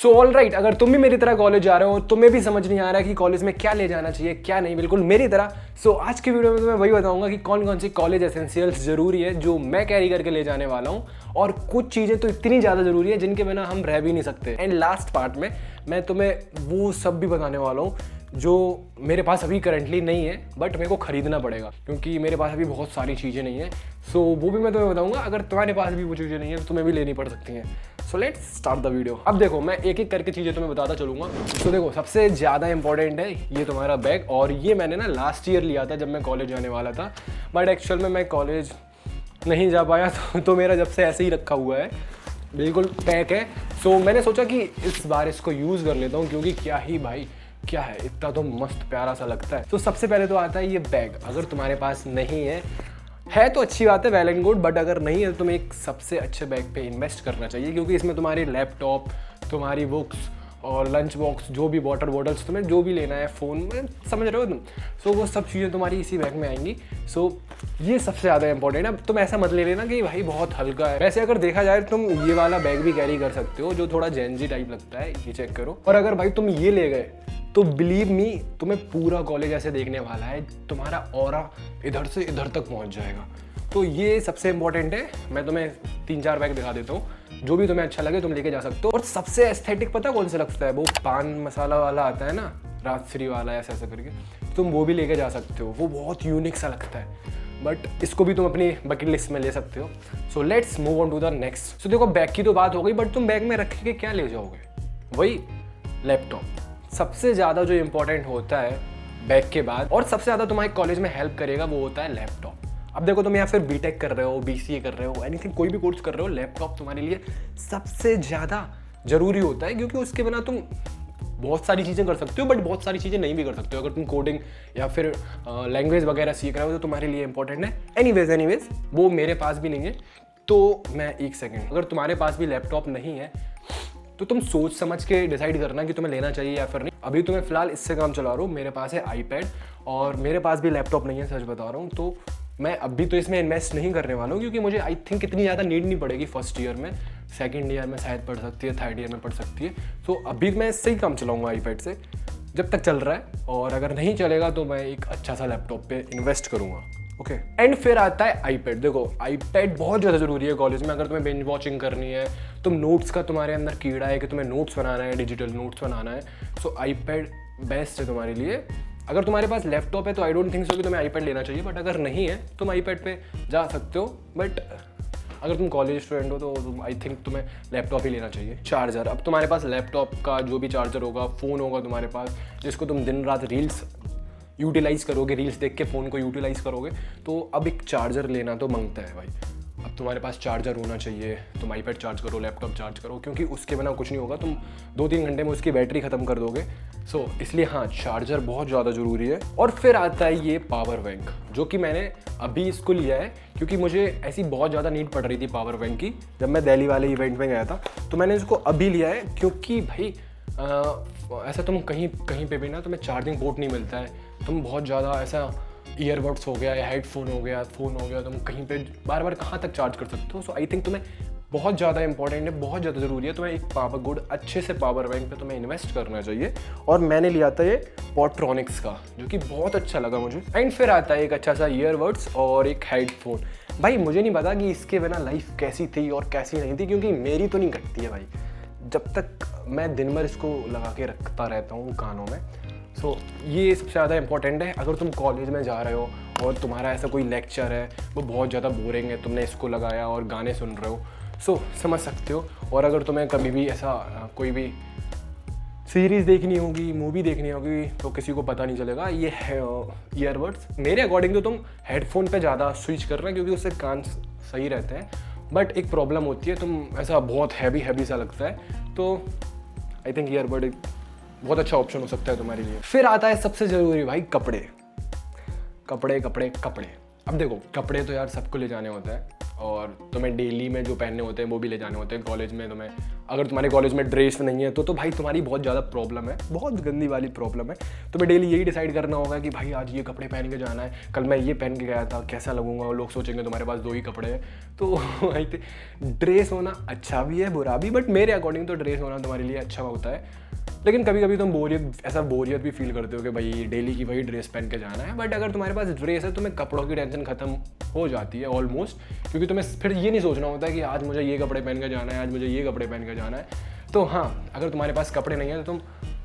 So all right, अगर तुम भी मेरी तरह कॉलेज जा रहे हो, तुम्हें भी समझ नहीं आ रहा है कि कॉलेज में क्या ले जाना चाहिए क्या नहीं, बिल्कुल मेरी तरह। सो आज की वीडियो में तुम्हें वही बताऊंगा कि कौन कौन सी कॉलेज एसेंशियल्स जरूरी है जो मैं कैरी करके ले जाने वाला हूँ, और कुछ चीज़ें तो इतनी ज़्यादा जरूरी है जिनके बिना हम रह भी नहीं सकते। एंड लास्ट पार्ट में मैं तुम्हें वो सब भी बताने वाला हूँ जो मेरे पास अभी करंटली नहीं है, बट मेरे को खरीदना पड़ेगा क्योंकि मेरे पास अभी बहुत सारी चीज़ें नहीं है। सो वो भी मैं तुम्हें बताऊंगा। अगर तुम्हारे पास भी वो चीज़ें नहीं है तो तुम्हें भी लेनी पड़ सकती हैं। So let's start the video. अब देखो, मैं एक एक करके चीज़ें तुम्हें बताता चलूँगा। तो देखो, सबसे ज़्यादा इंपॉर्टेंट है ये तुम्हारा बैग, और ये मैंने ना लास्ट ईयर लिया था जब मैं कॉलेज जाने वाला था, बट एक्चुअल में मैं कॉलेज नहीं जा पाया तो मेरा जब से ऐसे ही रखा हुआ है, बिल्कुल पैक है। सो मैंने सोचा कि इस बार इसको यूज़ कर लेता हूँ क्योंकि क्या ही भाई, क्या है, इतना तो मस्त प्यारा सा लगता है। तो सबसे पहले तो आता है ये बैग। अगर तुम्हारे पास नहीं है तो अच्छी बात है, वेल एंड गुड, बट अगर नहीं है तो तुम्हें एक सबसे अच्छे बैग पे इन्वेस्ट करना चाहिए क्योंकि इसमें तुम्हारी लैपटॉप, तुम्हारी बुक्स और लंच बॉक्स, जो भी वाटर बॉटल्स, तुम्हें जो भी लेना है, फ़ोन में, समझ रहे हो तुम। सो वो सब चीज़ें तुम्हारी इसी बैग में आएंगी। सो ये सबसे ज़्यादा इंपॉर्टेंट है। तुम ऐसा मत ले लेना कि भाई बहुत हल्का है। वैसे अगर देखा जाए तुम ये वाला बैग भी कैरी कर सकते हो जो थोड़ा जेनजी टाइप लगता है, ये चेक करो। और अगर भाई तुम ये ले गए तो बिलीव मी, तुम्हें पूरा कॉलेज ऐसे देखने वाला है, तुम्हारा ऑरा इधर से इधर तक पहुंच जाएगा। तो ये सबसे इंपॉर्टेंट है। मैं तुम्हें 3-4 बैग दिखा देता हूँ, जो भी तुम्हें अच्छा लगे तुम लेके जा सकते हो। और सबसे एस्थेटिक पता कौन सा लगता है? वो पान मसाला वाला आता है ना, राजश्री वाला, ऐसा ऐसा करके, तुम वो भी लेके जा सकते हो। वो बहुत यूनिक सा लगता है, बट इसको भी तुम अपनी बकेट लिस्ट में ले सकते हो। So let's move on to the next. So देखो, बैग की तो बात हो गई, बट तुम बैग में रख के क्या ले जाओगे? वही लैपटॉप। सबसे ज़्यादा जो इम्पोर्टेंट होता है बैग के बाद, और सबसे ज़्यादा तुम्हारे कॉलेज में हेल्प करेगा, वो होता है लैपटॉप। अब देखो, तुम या फिर बीटेक कर रहे हो, बीसीए कर रहे हो, एनीथिंग, कोई भी कोर्स कर रहे हो, लैपटॉप तुम्हारे लिए सबसे ज़्यादा ज़रूरी होता है क्योंकि उसके बिना तुम बहुत सारी चीज़ें कर सकते हो, बट बहुत सारी चीज़ें नहीं भी कर सकते हो। अगर तुम कोडिंग या फिर लैंग्वेज वगैरह सीख रहे हो तो तुम्हारे लिए इंपॉर्टेंट है। एनीवेज वो मेरे पास भी नहीं है, तो मैं एक सेकेंड, अगर तुम्हारे पास भी लैपटॉप नहीं है तो तुम सोच समझ के डिसाइड करना कि तुम्हें लेना चाहिए या फिर नहीं। अभी तो मैं फिलहाल इससे काम चला रहा हूँ, मेरे पास है आईपैड, और मेरे पास भी लैपटॉप नहीं है, सच बता रहा हूँ। तो मैं अभी तो इसमें इन्वेस्ट नहीं करने वाला हूँ क्योंकि मुझे आई थिंक इतनी ज़्यादा नीड नहीं पड़ेगी फर्स्ट ईयर में, सेकंड ईयर में शायद पड़ सकती है, थर्ड ईयर में पड़ सकती है। तो अभी मैं इससे ही काम चलाऊँगा आईपैड से, जब तक चल रहा है, और अगर नहीं चलेगा तो मैं एक अच्छा सा लैपटॉप पे इन्वेस्ट करूँगा। ओके, एंड फिर आता है आईपैड। देखो, आईपैड बहुत ज़्यादा ज़रूरी है कॉलेज में। अगर तुम्हें बिंज वॉचिंग करनी है, तुम नोट्स का, तुम्हारे अंदर कीड़ा है कि तुम्हें नोट्स बनाना है, डिजिटल नोट्स बनाना है, सो आईपैड बेस्ट है तुम्हारे लिए। अगर तुम्हारे पास लैपटॉप है तो आई डोंट थिंक सो कि तुम्हें आईपैड लेना चाहिए, बट अगर नहीं है तुम आईपैड पे जा सकते हो। बट अगर तुम कॉलेज स्टूडेंट हो तो आई थिंक तुम्हें लैपटॉप ही लेना चाहिए। चार्जर, अब तुम्हारे पास लैपटॉप का जो भी चार्जर होगा, फ़ोन होगा तुम्हारे पास, जिसको तुम दिन रात रील्स यूटिलाइज़ करोगे, रील्स देख के फ़ोन को यूटिलाइज़ करोगे, तो अब एक चार्जर लेना तो मांगता है भाई। अब तुम्हारे पास चार्जर होना चाहिए, तुम आईपैड चार्ज करो, लैपटॉप चार्ज करो, क्योंकि उसके बिना कुछ नहीं होगा, तुम 2-3 घंटे में उसकी बैटरी ख़त्म कर दोगे। सो इसलिए हाँ, चार्जर बहुत ज़्यादा ज़रूरी है। और फिर आता है ये पावर बैंक, जो कि मैंने अभी इसको लिया है क्योंकि मुझे ऐसी बहुत ज़्यादा नीड पड़ रही थी पावर बैंक की। जब मैं दिल्ली वाले इवेंट में गया था तो मैंने इसको अभी लिया है क्योंकि भाई ऐसा तुम कहीं पे भी ना तुम्हें चार्जिंग पोर्ट नहीं मिलता है। तुम बहुत ज़्यादा ऐसा ईयरबड्स हो गया या हेडफोन हो गया, फ़ोन हो गया, तुम कहीं पे बार बार कहाँ तक चार्ज कर सकते हो। सो आई थिंक तुम्हें बहुत ज़्यादा इंपॉर्टेंट है, बहुत ज़्यादा ज़रूरी है, तुम्हें एक पावर गुड अच्छे से पावर बैंक पे तुम्हें इन्वेस्ट करना चाहिए। और मैंने लिया था ये पॉट्रॉनिक्स का, जो कि बहुत अच्छा लगा मुझे। एंड फिर आता है एक अच्छा सा ईयरबड्स और एक हेडफोन। भाई मुझे नहीं पता कि इसके बिना लाइफ कैसी थी और कैसी नहीं थी, क्योंकि मेरी तो नहीं कटती है भाई, जब तक मैं दिन भर इसको लगा के रखता रहता हूँ कानों में। सो ये सबसे ज़्यादा इंपॉर्टेंट है। अगर तुम कॉलेज में जा रहे हो और तुम्हारा ऐसा कोई लेक्चर है वो बहुत ज़्यादा बोरिंग है, तुमने इसको लगाया और गाने सुन रहे हो, सो समझ सकते हो। और अगर तुम्हें कभी भी ऐसा कोई भी सीरीज़ देखनी होगी, मूवी देखनी होगी, तो किसी को पता नहीं चलेगा। ये है ईयरबड्स। मेरे अकॉर्डिंग तो तुम हेडफोन पे ज़्यादा स्विच करना क्योंकि उससे कान सही रहते हैं, बट एक प्रॉब्लम होती है, तुम ऐसा बहुत हैवी सा लगता है, तो आई थिंक ईयरबड एक बहुत अच्छा ऑप्शन हो सकता है तुम्हारे लिए। फिर आता है सबसे ज़रूरी भाई, कपड़े। अब देखो, कपड़े तो यार सबको ले जाने होता है, और तुम्हें डेली में जो पहनने होते हैं वो भी ले जाने होते हैं कॉलेज में। तुम्हें अगर तुम्हारे कॉलेज में ड्रेस नहीं है तो भाई तुम्हारी बहुत ज़्यादा प्रॉब्लम है, बहुत गंदी वाली प्रॉब्लम है। तुम्हें डेली यही डिसाइड करना होगा कि भाई आज ये कपड़े पहन के जाना है, कल मैं ये पहन के गया था, कैसा लगूंगा, और लोग सोचेंगे तुम्हारे पास 2 ही कपड़े हैं। तो भाई ड्रेस होना अच्छा भी है बुरा भी, बट मेरे अकॉर्डिंग तो ड्रेस होना तुम्हारे लिए अच्छा होता है। लेकिन कभी कभी तुम बोरियत भी फील करते हो कि भाई डेली की वही ड्रेस पहन के जाना है। बट अगर तुम्हारे पास ड्रेस है तुम्हें कपड़ों की टेंशन खत्म हो जाती है ऑलमोस्ट, क्योंकि तुम्हें फिर ये नहीं सोचना होता है कि आज मुझे ये कपड़े पहन के जाना है, आज मुझे ये कपड़े पहन के जाना है। तो हाँ, अगर तुम्हारे पास कपड़े नहीं है तो तुम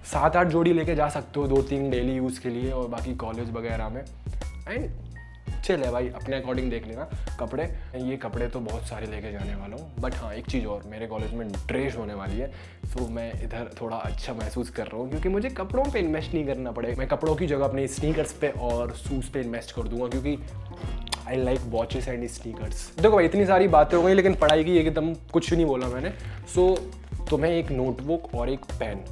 7-8 जोड़ी लेके जा सकते हो, 2-3 डेली यूज़ के लिए और बाकी कॉलेज वगैरह में। एंड चल है भाई, अपने अकॉर्डिंग देख लेना कपड़े। ये कपड़े तो बहुत सारे लेके जाने वाला हूँ, बट हाँ एक चीज़ और, मेरे कॉलेज में ड्रेस होने वाली है। सो मैं इधर थोड़ा अच्छा महसूस कर रहा हूँ क्योंकि मुझे कपड़ों पे इन्वेस्ट नहीं करना पड़ेगा। मैं कपड़ों की जगह अपने स्नीकर्स पे और शूज़ पे इन्वेस्ट कर दूंगा क्योंकि I like watches and sneakers. देखो भाई इतनी सारी बातें हो गई, लेकिन पढ़ाई की एकदम कुछ नहीं बोला मैंने। सो तुम्हें एक नोटबुक और एक पेन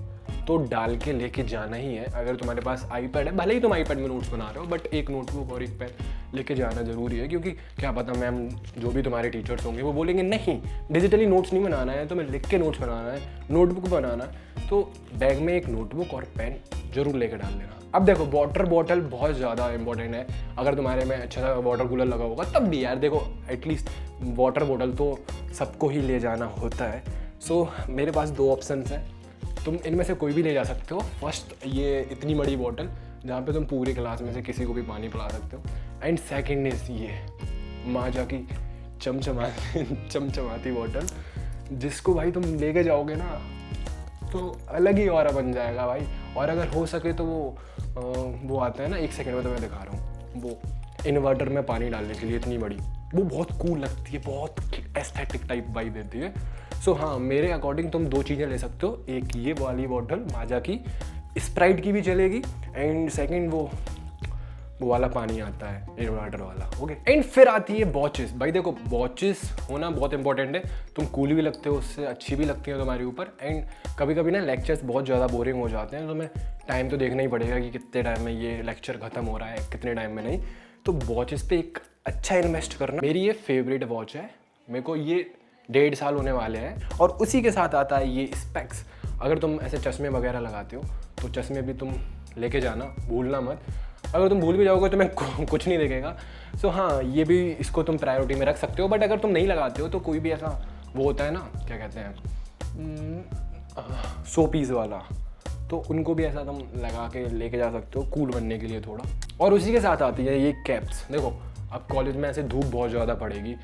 तो डाल के लेके जाना ही है। अगर तुम्हारे पास आईपैड है, भले ही तुम आईपैड में नोट्स बना रहे हो, बट एक नोटबुक और एक पेन लेके जाना ज़रूरी है क्योंकि क्या पता मैम जो भी तुम्हारे टीचर्स होंगे वो बोलेंगे नहीं डिजिटली नोट्स नहीं बनाना है, तुम्हें लिख के नोट्स बनाना है, नोटबुक बनाना है। तो बैग में एक नोटबुक और पेन जरूर लेके डाल देना। अब देखो वाटर बॉटल बहुत ज़्यादा इंपॉर्टेंट है। अगर तुम्हारे में अच्छा सा वाटर कूलर लगा होगा तब भी यार देखो एटलीस्ट वाटर बॉटल तो सबको ही ले जाना होता है। सो मेरे पास 2 ऑप्शंस हैं, तुम इनमें से कोई भी ले जा सकते हो। फर्स्ट ये इतनी बड़ी बॉटल जहाँ पे तुम पूरी क्लास में से किसी को भी पानी पिला सकते हो, एंड सेकंड इज ये माजा की चमचमाती बॉटल, जिसको भाई तुम लेके जाओगे ना तो अलग ही ऑरा बन जाएगा भाई। और अगर हो सके तो वो आता है ना, 1 सेकंड में तो मैं दिखा रहा हूँ, वो इन्वर्टर में पानी डालने के लिए इतनी बड़ी, वो बहुत कूल लगती है, बहुत एस्थेटिक टाइप वाइब देती है। सो हाँ मेरे अकॉर्डिंग तुम 2 चीज़ें ले सकते हो, एक ये वाली बॉटल माजा की, स्प्राइट की भी चलेगी, एंड सेकंड वो वाला पानी आता है इन्वर्टर वाला। ओके, एंड फिर आती है वॉचेस। भाई देखो वॉचेस होना बहुत इंपॉर्टेंट है, तुम कूल भी लगते हो, उससे अच्छी भी लगती है तुम्हारे ऊपर। एंड कभी कभी ना लेक्चर्स बहुत ज़्यादा बोरिंग हो जाते हैं, तो तुम्हें टाइम तो देखना ही पड़ेगा कि कितने टाइम में ये लेक्चर खत्म हो रहा है, कितने टाइम में नहीं। तो वॉचेस पे एक अच्छा इन्वेस्ट करना। मेरी ये फेवरेट वॉच है, मेरे को ये 1.5 साल होने वाले हैं, और उसी के साथ आता है ये स्पेक्स। अगर तुम ऐसे चश्मे वगैरह लगाते हो तो चश्मे भी तुम लेके जाना, भूलना मत। अगर तुम भूल भी जाओगे तो मैं कुछ नहीं देखेगा। सो हाँ ये भी, इसको तुम प्रायोरिटी में रख सकते हो। बट अगर तुम नहीं लगाते हो तो कोई भी ऐसा वो होता है ना, क्या कहते हैं, सो पीस वाला, तो उनको भी ऐसा तुम लगा के लेके जा सकते हो कूल बनने के लिए थोड़ा। और उसी के साथ आती है ये कैप्स। देखो अब कॉलेज में ऐसे धूप बहुत ज़्यादा पड़ेगी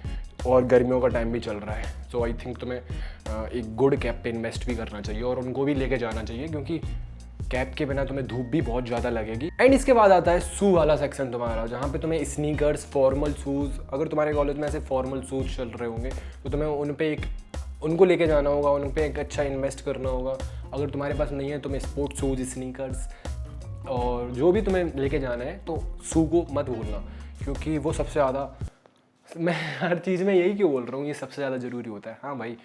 और गर्मियों का टाइम भी चल रहा है, सो आई थिंक तुम्हें एक गुड कैप पे इन्वेस्ट भी करना चाहिए और उनको भी लेके जाना चाहिए, क्योंकि कैप के बिना तुम्हें धूप भी बहुत ज़्यादा लगेगी। एंड इसके बाद आता है शू वाला सेक्शन तुम्हारा, जहाँ पे तुम्हें स्नीकर्स, फॉर्मल शूज़, अगर तुम्हारे कॉलेज में ऐसे फॉर्मल शूज़ चल रहे होंगे तो तुम्हें उनको लेके जाना होगा, उन पे एक अच्छा इन्वेस्ट करना होगा। अगर तुम्हारे पास नहीं है तुम्हें स्पोर्ट्स शूज़, स्नीकर्स और जो भी तुम्हें लेके जाना है, तो शू को मत भूलना, क्योंकि वो सबसे ज़्यादा, मैं हर चीज़ में यही क्यों बोल रहा हूँ, ये सबसे ज़्यादा ज़रूरी होता है। हाँ भाई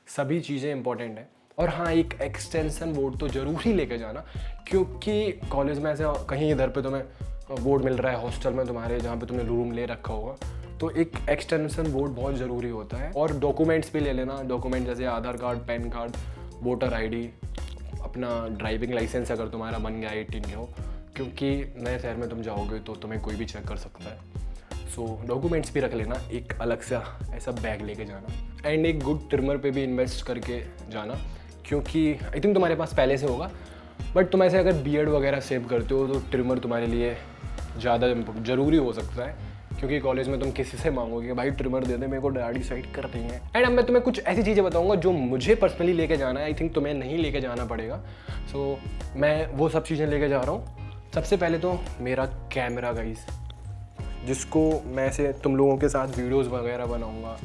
सभी चीज़ें इंपॉर्टेंट है। और हाँ एक एक्सटेंशन बोर्ड तो ज़रूर ही लेके जाना, क्योंकि कॉलेज में ऐसे कहीं इधर पे तुम्हें बोर्ड मिल रहा है हॉस्टल में तुम्हारे, जहाँ पे तुमने रूम ले रखा होगा, तो एक एक्सटेंशन बोर्ड बहुत ज़रूरी होता है। और डॉक्यूमेंट्स भी ले लेना, डॉक्यूमेंट जैसे Aadhaar card, PAN card, voter ID, अपना ड्राइविंग लाइसेंस अगर तुम्हारा बन गया 18 के हो, क्योंकि नए शहर में तुम जाओगे तो तुम्हें कोई भी चेक कर सकता है। सो डॉक्यूमेंट्स भी रख लेना, एक अलग सा ऐसा बैग लेके जाना। एंड एक गुड ट्रिमर पे भी इन्वेस्ट करके जाना, क्योंकि आई थिंक तुम्हारे पास पहले से होगा, बट तुम ऐसे अगर बियर्ड वगैरह सेव करते हो तो ट्रिमर तुम्हारे लिए ज़्यादा ज़रूरी हो सकता है, क्योंकि कॉलेज में तुम किसी से मांगोगे कि भाई ट्रिमर दे दे, मेरे को दाढ़ी साइड कर रही है। एंड अब मैं तुम्हें कुछ ऐसी चीज़ें बताऊंगा जो मुझे पर्सनली लेके जाना है, आई थिंक तुम्हें नहीं लेके जाना पड़ेगा। सो मैं वो सब चीज़ें लेके जा रहा हूँ। सबसे पहले तो मेरा कैमरा गाइस, जिसको मैं ऐसे तुम लोगों के साथ वीडियोस वगैरह बनाऊंगा,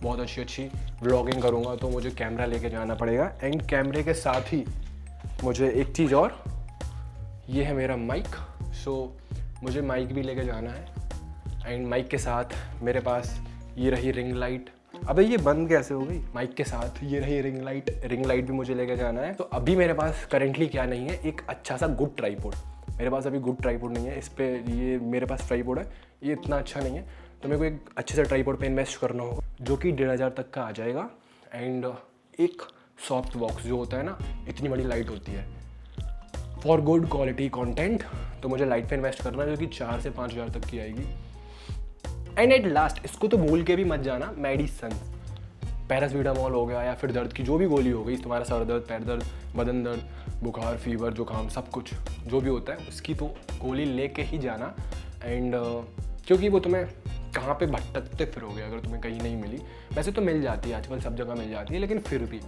बहुत अच्छी व्लॉगिंग करूंगा, तो मुझे कैमरा लेके जाना पड़ेगा। एंड कैमरे के साथ ही मुझे एक चीज़ और, ये है मेरा माइक। सो मुझे माइक भी लेके जाना है। एंड माइक के साथ मेरे पास ये रही रिंग लाइट। अबे ये बंद कैसे हो गई? माइक के साथ ये रही रिंग लाइट भी मुझे लेके जाना है। तो अभी मेरे पास करेंटली क्या नहीं है, एक अच्छा सा गुड ट्राइपॉड। मेरे पास अभी गुड ट्राइपॉड नहीं है, इस पे ये मेरे पास ट्राइपॉड है, ये इतना अच्छा नहीं है, तो मेरे को एक अच्छे से ट्राइपॉड पे इन्वेस्ट करना होगा, जो कि 1500 तक का आ जाएगा। एंड एक सॉफ्ट बॉक्स जो होता है ना, इतनी बड़ी लाइट होती है फॉर गुड क्वालिटी कंटेंट, तो मुझे लाइट पे इन्वेस्ट करना है जो कि 4 से 5 हज़ार तक की आएगी। एंड एट लास्ट, इसको तो भूल के भी मत जाना, मेडिसन पैरासीटामोल हो गया या फिर दर्द की जो भी गोली हो गई, तुम्हारा सर दर्द, पैर दर्द, बदन दर्द, बुखार, फीवर, जुकाम, सब कुछ जो भी होता है उसकी तो गोली लेके ही जाना। एंड क्योंकि वो तुम्हें कहाँ पे भटकते फिरोगे अगर तुम्हें कहीं नहीं मिली। वैसे तो मिल जाती है, आजकल सब जगह मिल जाती है, लेकिन फिर भी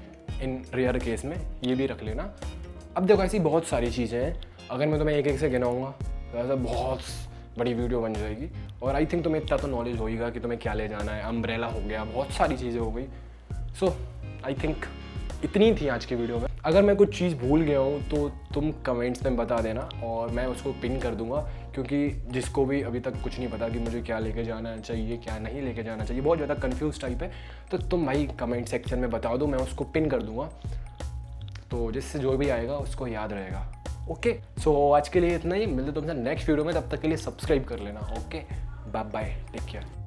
इन रेयर केस में ये भी रख लेना। अब देखो ऐसी बहुत सारी चीज़ें हैं, अगर मैं तुम्हें एक एक से गिनाऊंगा तो ऐसा बहुत बड़ी वीडियो बन जाएगी। और आई थिंक तुम्हें इतना तो नॉलेज होगा कि तुम्हें क्या ले जाना है। अम्ब्रेला हो गया, बहुत सारी चीज़ें हो गई। सो आई थिंक इतनी थी आज की वीडियो में। अगर मैं कुछ चीज़ भूल गया हूँ तो तुम कमेंट्स में बता देना और मैं उसको पिन कर दूंगा, क्योंकि जिसको भी अभी तक कुछ नहीं पता कि मुझे क्या लेके जाना चाहिए, क्या नहीं लेके जाना चाहिए, बहुत ज़्यादा कंफ्यूज टाइप है, तो तुम भाई कमेंट सेक्शन में बता दो, मैं उसको पिन कर दूंगा, तो जिससे जो भी आएगा उसको याद रहेगा। ओके, सो आज के लिए इतना ही, मिलते तुमसे नेक्स्ट वीडियो में, तब तक के लिए सब्सक्राइब कर लेना। Okay, bye bye, take care.